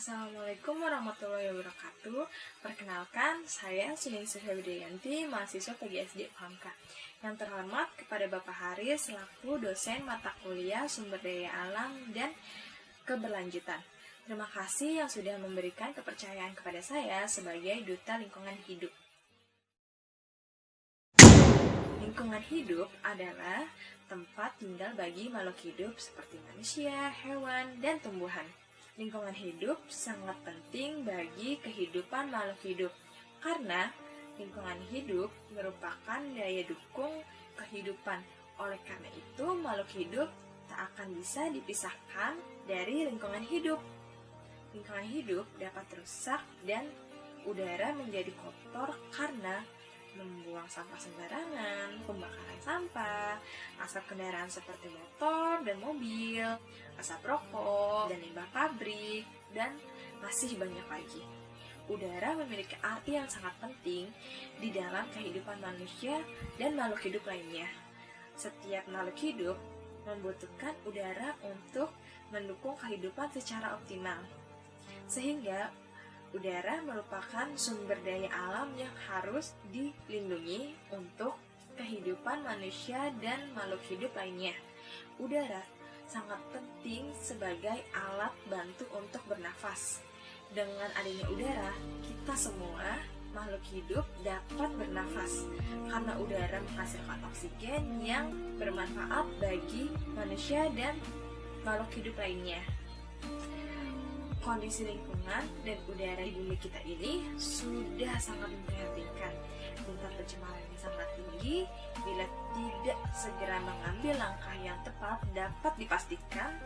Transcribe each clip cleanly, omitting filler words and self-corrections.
Assalamualaikum warahmatullahi wabarakatuh. Perkenalkan, saya Suningsih Widianti, mahasiswa PGSD Pamka. Yang terhormat kepada Bapak Haris selaku dosen mata kuliah Sumber Daya Alam dan Keberlanjutan. Terima kasih yang sudah memberikan kepercayaan kepada saya sebagai Duta Lingkungan Hidup. Lingkungan hidup adalah tempat tinggal bagi makhluk hidup seperti manusia, hewan, dan tumbuhan. Lingkungan hidup sangat penting bagi kehidupan makhluk hidup karena lingkungan hidup merupakan daya dukung kehidupan. Oleh karena itu, makhluk hidup tak akan bisa dipisahkan dari lingkungan hidup. Lingkungan hidup dapat rusak dan udara menjadi kotor karena membuang sampah sembarangan, pembakaran sampah, asap kendaraan seperti motor dan mobil, asap rokok, dan limbah pabrik, dan masih banyak lagi. Udara memiliki arti yang sangat penting di dalam kehidupan manusia dan makhluk hidup lainnya. Setiap makhluk hidup membutuhkan udara untuk mendukung kehidupan secara optimal. Sehingga udara merupakan sumber daya alam yang harus dilindungi untuk kehidupan manusia dan makhluk hidup lainnya. Udara sangat penting sebagai alat bantu untuk bernafas. Dengan adanya udara, kita semua makhluk hidup dapat bernafas karena udara menghasilkan oksigen yang bermanfaat bagi manusia dan makhluk hidup lainnya. Kondisi lingkungan dan udara di bumi kita ini sudah sangat memprihatinkan. Tingkat pencemarannya sangat tinggi. Bila tidak segera mengambil langkah yang tepat, dapat dipastikan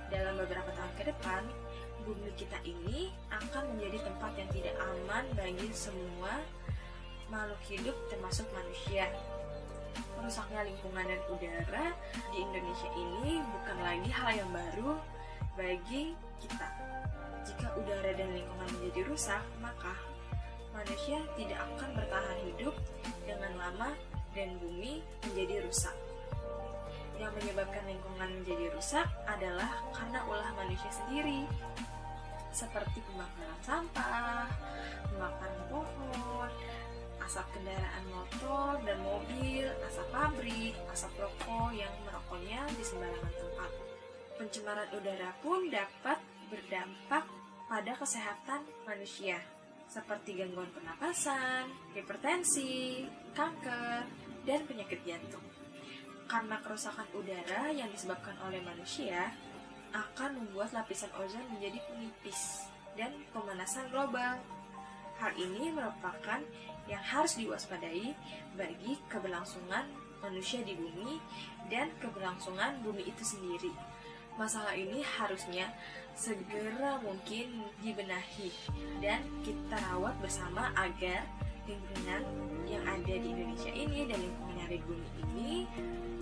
dalam beberapa tahun ke depan, bumi kita ini akan menjadi tempat yang tidak aman bagi semua makhluk hidup termasuk manusia. Rusaknya lingkungan dan udara di Indonesia ini bukan lagi hal yang baru bagi kita. Jika udara dan lingkungan menjadi rusak, maka manusia tidak akan bertahan hidup dengan lama dan bumi menjadi rusak. Yang menyebabkan lingkungan menjadi rusak adalah karena ulah manusia sendiri, seperti pembakaran sampah, pembakaran pohon, asap kendaraan motor dan mobil, asap pabrik, asap rokok yang merokoknya di sembarangan tempat. Pencemaran udara pun dapat berdampak pada kesehatan manusia, seperti gangguan pernapasan, hipertensi, kanker, dan penyakit jantung. Karena kerusakan udara yang disebabkan oleh manusia akan membuat lapisan ozon menjadi menipis dan pemanasan global. Hal ini merupakan yang harus diwaspadai bagi keberlangsungan manusia di bumi dan keberlangsungan bumi itu sendiri. Masalah ini harusnya segera mungkin dibenahi dan kita rawat bersama agar lingkungan yang ada di Indonesia ini dan lingkungan yang ada di bumi ini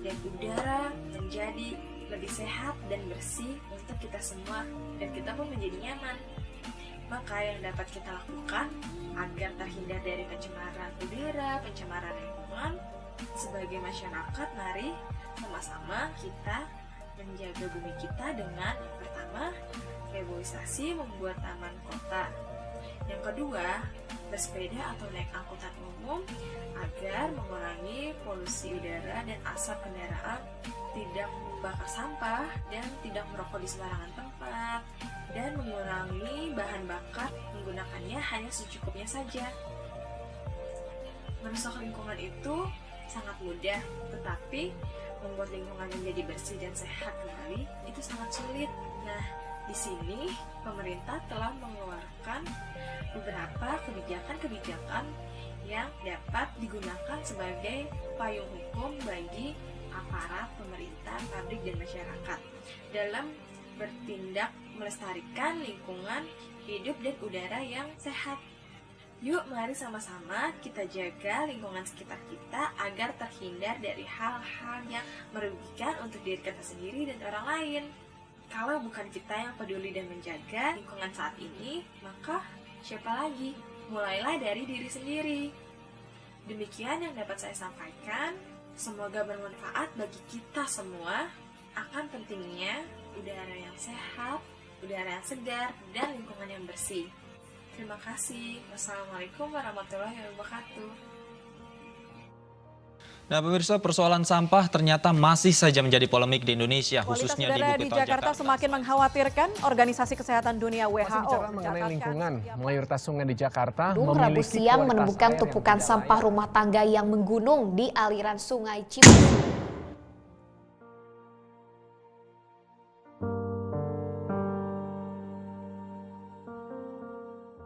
dan udara menjadi lebih sehat dan bersih untuk kita semua dan kita pun menjadi nyaman. Maka yang dapat kita lakukan agar terhindar dari pencemaran udara, pencemaran lingkungan, sebagai masyarakat mari sama-sama kita menjaga bumi kita dengan yang pertama, reboisasi membuat taman kota. Yang kedua, bersepeda atau naik angkutan umum agar mengurangi polusi udara dan asap kendaraan, tidak membakar sampah dan tidak merokok di sembarangan tempat, dan mengurangi bahan bakar menggunakannya hanya secukupnya saja. Merusak lingkungan itu sangat mudah, tetapi membuat lingkungan menjadi bersih dan sehat kembali itu sangat sulit. Nah, di sini pemerintah telah mengeluarkan beberapa kebijakan-kebijakan yang dapat digunakan sebagai payung hukum bagi aparat pemerintah, pabrik, dan masyarakat dalam bertindak melestarikan lingkungan hidup dan udara yang sehat. Yuk, mari sama-sama kita jaga lingkungan sekitar kita agar terhindar dari hal-hal yang merugikan untuk diri kita sendiri dan orang lain. Kalau bukan kita yang peduli dan menjaga lingkungan saat ini, maka siapa lagi? Mulailah dari diri sendiri. Demikian yang dapat saya sampaikan. Semoga bermanfaat bagi kita semua akan pentingnya udara yang sehat, udara yang segar, dan lingkungan yang bersih. Terima kasih. Wassalamualaikum warahmatullahi wabarakatuh. Nah pemirsa, persoalan sampah ternyata masih saja menjadi polemik di Indonesia, Kualitas khususnya udara di di ibu kota Jakarta semakin mengkhawatirkan. Organisasi Kesehatan Dunia WHO Masih bicara mengenai lingkungan, mayoritas sungai di Jakarta Bandung Rabu memiliki siang kualitas menemukan air yang tumpukan tidak sampah layak. rumah tangga yang menggunung di aliran Sungai Cibubur.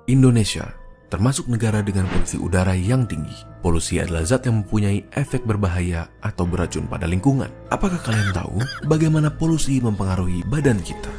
Indonesia termasuk negara dengan polusi udara yang tinggi. Polusi adalah zat yang mempunyai efek berbahaya atau beracun pada lingkungan. Apakah kalian tahu bagaimana polusi mempengaruhi badan kita?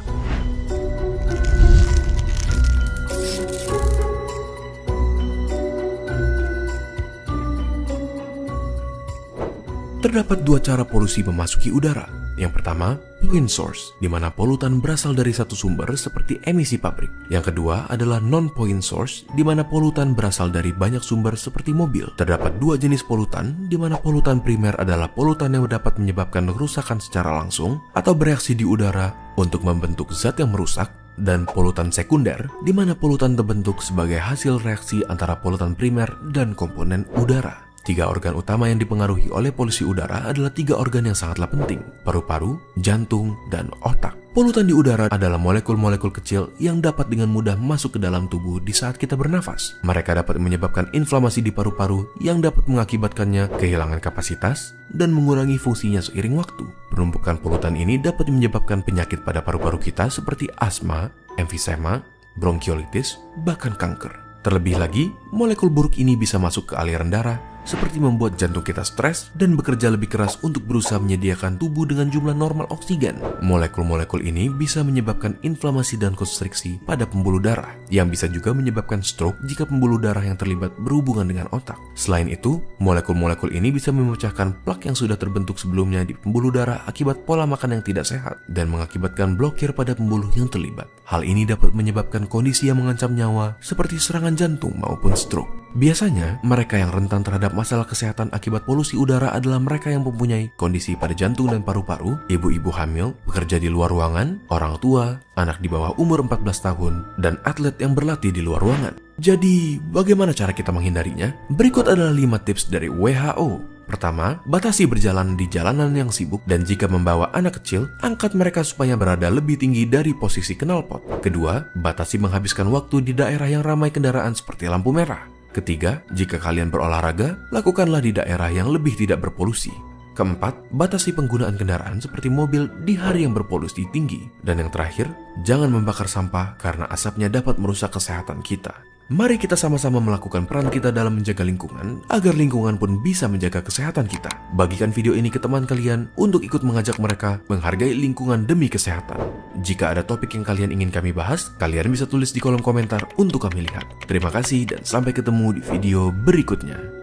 Terdapat dua cara polusi memasuki udara. Yang pertama, pollutant source, di mana polutan berasal dari satu sumber seperti emisi pabrik. Yang kedua adalah non-pollutant source, di mana polutan berasal dari banyak sumber seperti mobil. Terdapat dua jenis polutan, di mana polutan primer adalah polutan yang dapat menyebabkan kerusakan secara langsung atau bereaksi di udara untuk membentuk zat yang merusak, dan polutan sekunder, di mana polutan terbentuk sebagai hasil reaksi antara polutan primer dan komponen udara. Tiga organ utama yang dipengaruhi oleh polusi udara adalah tiga organ yang sangatlah penting: paru-paru, jantung, dan otak. Polutan di udara adalah molekul-molekul kecil yang dapat dengan mudah masuk ke dalam tubuh di saat kita bernafas. Mereka dapat menyebabkan inflamasi di paru-paru yang dapat mengakibatkannya kehilangan kapasitas dan mengurangi fungsinya seiring waktu. Penumpukan polutan ini dapat menyebabkan penyakit pada paru-paru kita seperti asma, emfisema, bronkiolitis, bahkan kanker. Terlebih lagi, molekul buruk ini bisa masuk ke aliran darah, seperti membuat jantung kita stres dan bekerja lebih keras untuk berusaha menyediakan tubuh dengan jumlah normal oksigen. Molekul-molekul ini bisa menyebabkan inflamasi dan konstriksi pada pembuluh darah, yang bisa juga menyebabkan stroke jika pembuluh darah yang terlibat berhubungan dengan otak. Selain itu, molekul-molekul ini bisa memecahkan plak yang sudah terbentuk sebelumnya di pembuluh darah akibat pola makan yang tidak sehat dan mengakibatkan blokir pada pembuluh yang terlibat. Hal ini dapat menyebabkan kondisi yang mengancam nyawa seperti serangan jantung maupun stroke. Biasanya, mereka yang rentan terhadap masalah kesehatan akibat polusi udara adalah mereka yang mempunyai kondisi pada jantung dan paru-paru, ibu-ibu hamil, bekerja di luar ruangan, orang tua, anak di bawah umur 14 tahun, dan atlet yang berlatih di luar ruangan. Jadi, bagaimana cara kita menghindarinya? Berikut adalah 5 tips dari WHO. Pertama, batasi berjalan di jalanan yang sibuk, dan jika membawa anak kecil, angkat mereka supaya berada lebih tinggi dari posisi knalpot. Kedua, batasi menghabiskan waktu di daerah yang ramai kendaraan seperti lampu merah. Ketiga, jika kalian berolahraga, lakukanlah di daerah yang lebih tidak berpolusi. Keempat, batasi penggunaan kendaraan seperti mobil di hari yang berpolusi tinggi. Dan yang terakhir, jangan membakar sampah karena asapnya dapat merusak kesehatan kita. Mari kita sama-sama melakukan peran kita dalam menjaga lingkungan, agar lingkungan pun bisa menjaga kesehatan kita. Bagikan video ini ke teman kalian untuk ikut mengajak mereka menghargai lingkungan demi kesehatan. Jika ada topik yang kalian ingin kami bahas, kalian bisa tulis di kolom komentar untuk kami lihat. Terima kasih dan sampai ketemu di video berikutnya.